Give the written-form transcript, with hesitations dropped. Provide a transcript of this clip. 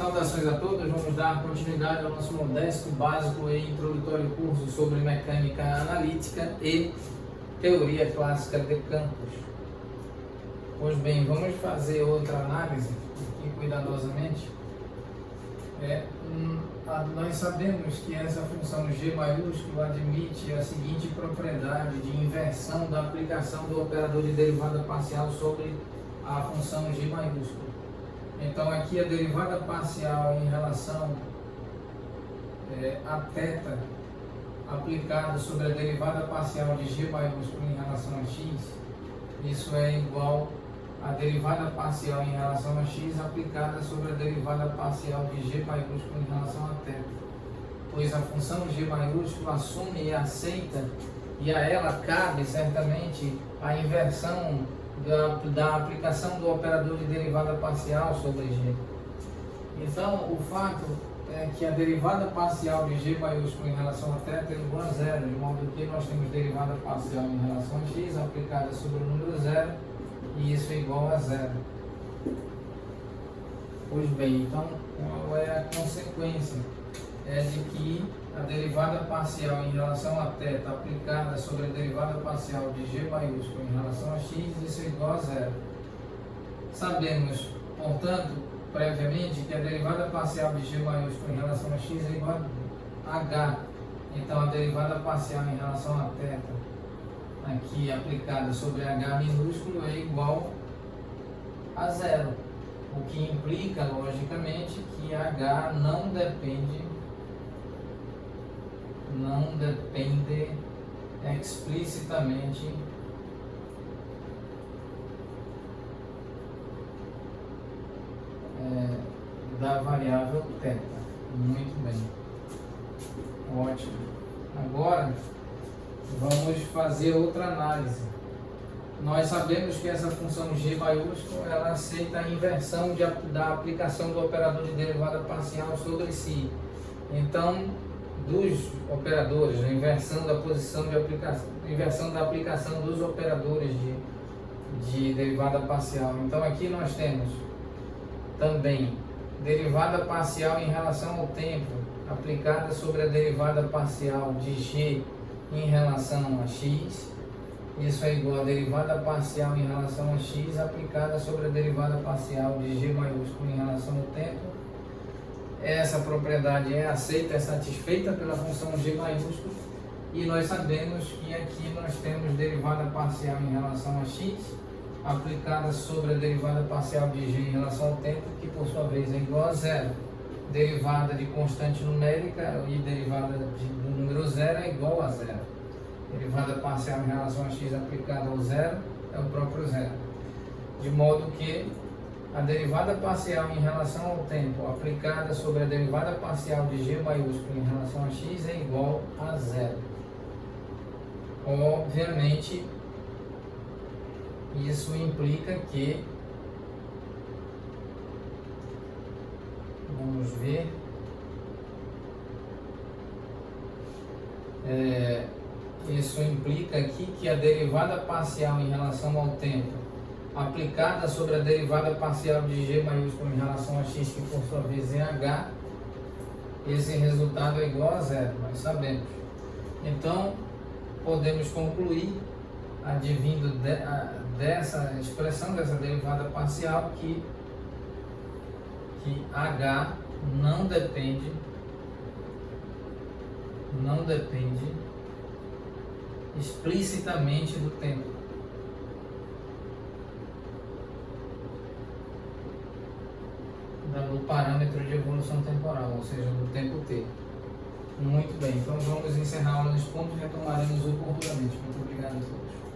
Saudações a todos, vamos dar continuidade ao nosso modesto, básico e introdutório curso sobre mecânica analítica e teoria clássica de campos. Pois bem, vamos fazer outra análise aqui cuidadosamente. Nós sabemos que essa função G maiúsculo admite a seguinte propriedade de inversão da aplicação do operador de derivada parcial sobre a função G maiúsculo. Então aqui a derivada parcial em relação a θ aplicada sobre a derivada parcial de G maiúsculo em relação a x, isso é igual a derivada parcial em relação a x aplicada sobre a derivada parcial de G maiúsculo em relação a θ, pois a função G maiúsculo assume e aceita, e a ela cabe certamente a inversão da aplicação do operador de derivada parcial sobre G. Então, o fato é que a derivada parcial de G maiúsculo em relação a θ é igual a zero, de modo que nós temos derivada parcial em relação a x aplicada sobre o número zero, e isso é igual a zero. Pois bem, então qual é a consequência? É de que a derivada parcial em relação a θ aplicada sobre a derivada parcial de G maiúsculo em relação a x, isso é igual a zero. Sabemos, portanto, previamente, que a derivada parcial de G maiúsculo em relação a x é igual a h. Então a derivada parcial em relação a θ aqui aplicada sobre h minúsculo é igual a zero, o que implica logicamente que h não depende explicitamente da variável θ. Muito bem, ótimo. Agora vamos fazer outra análise. Nós sabemos que essa função G maiúsculo ela aceita a inversão da aplicação do operador de derivada parcial sobre si. Então, dos operadores, a inversão da posição de aplicação, inversão da aplicação dos operadores de derivada parcial. Então, aqui nós temos também derivada parcial em relação ao tempo aplicada sobre a derivada parcial de G em relação a x, isso é igual a derivada parcial em relação a x aplicada sobre a derivada parcial de G maiúsculo em relação ao tempo. Essa propriedade é aceita, é satisfeita pela função G maiúsculo, e nós sabemos que aqui nós temos derivada parcial em relação a x aplicada sobre a derivada parcial de G em relação ao tempo, que por sua vez é igual a zero. Derivada de constante numérica e derivada do número zero é igual a zero. Derivada parcial em relação a x aplicada ao zero é o próprio zero. De modo que a derivada parcial em relação ao tempo aplicada sobre a derivada parcial de G maiúsculo em relação a x é igual a zero. Obviamente, isso implica que, vamos ver, isso implica aqui que a derivada parcial em relação ao tempo aplicada sobre a derivada parcial de G maiúsculo em relação a x, que por sua vez é h, esse resultado é igual a zero, nós sabemos. Então, podemos concluir, advindo dessa expressão, dessa derivada parcial, que h não depende explicitamente do tempo. Do parâmetro de evolução temporal, ou seja, do tempo t. Muito bem, então vamos encerrar a aula nesse ponto e retomaremos oportunamente. Muito obrigado a todos.